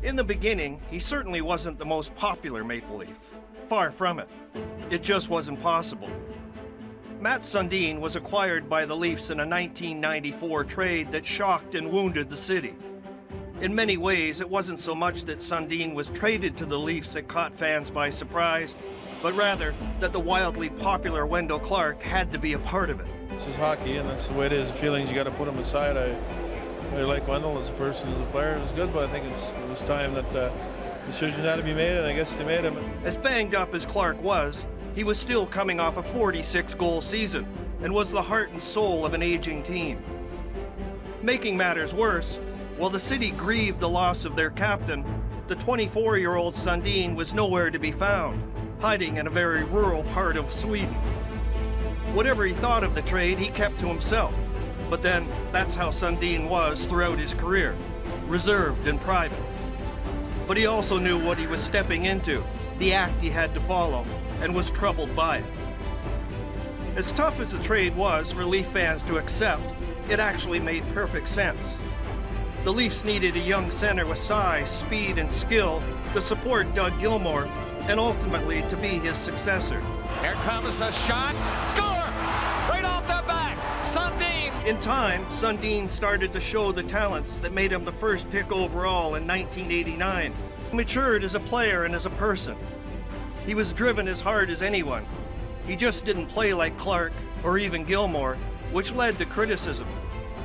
In the beginning, he certainly wasn't the most popular Maple Leaf. Far from it. It just wasn't possible. Mats Sundin was acquired by the Leafs in a 1994 trade that shocked and wounded the city. In many ways, it wasn't so much that Sundin was traded to the Leafs that caught fans by surprise, but rather that the wildly popular Wendell Clark had to be a part of it. This is hockey, and that's the way it is. Feelings, you got to put them aside. I really like Wendell as a person, as a player. It was good, but I think it was time that decisions had to be made, and I guess they made them. As banged up as Clark was, he was still coming off a 46-goal season and was the heart and soul of an aging team. Making matters worse, while the city grieved the loss of their captain, the 24-year-old Sundin was nowhere to be found, hiding in a very rural part of Sweden. Whatever he thought of the trade, he kept to himself. But then, that's how Sundin was throughout his career, reserved and private. But he also knew what he was stepping into, the act he had to follow, and was troubled by it. As tough as the trade was for Leaf fans to accept, it actually made perfect sense. The Leafs needed a young center with size, speed, and skill to support Doug Gilmour and ultimately to be his successor. Here comes a shot. Score! Right off the back. Sundin. In time, Sundin started to show the talents that made him the first pick overall in 1989. He matured as a player and as a person. He was driven as hard as anyone. He just didn't play like Clark or even Gilmour, which led to criticism.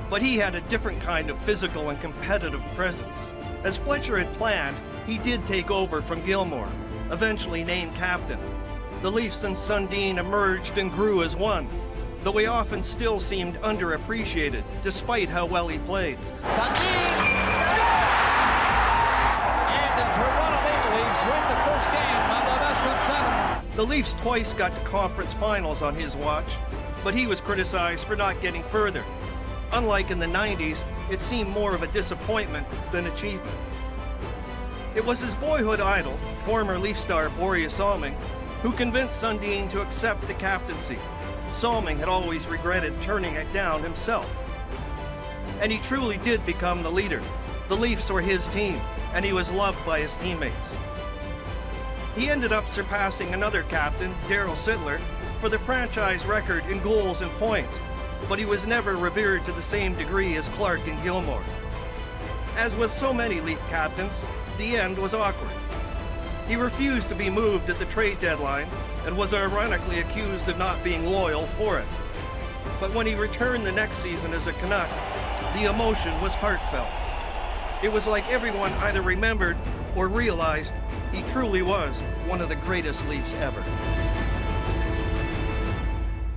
But he had a different kind of physical and competitive presence. As Fletcher had planned, he did take over from Gilmour, eventually named captain. The Leafs and Sundin emerged and grew as one, though he often still seemed underappreciated, despite how well he played. Sundin scores! And the Toronto Maple Leafs win the first game on the best of 7. The Leafs twice got to conference finals on his watch, but he was criticized for not getting further. Unlike in the 90s, it seemed more of a disappointment than achievement. It was his boyhood idol, former Leaf star Boreas Salming, who convinced Sundin to accept the captaincy. Salming had always regretted turning it down himself. And he truly did become the leader. The Leafs were his team, and he was loved by his teammates. He ended up surpassing another captain, Darryl Sittler, for the franchise record in goals and points, but he was never revered to the same degree as Clark and Gilmour. As with so many Leaf captains, the end was awkward. He refused to be moved at the trade deadline and was ironically accused of not being loyal for it. But when he returned the next season as a Canuck, the emotion was heartfelt. It was like everyone either remembered or realized he truly was one of the greatest Leafs ever.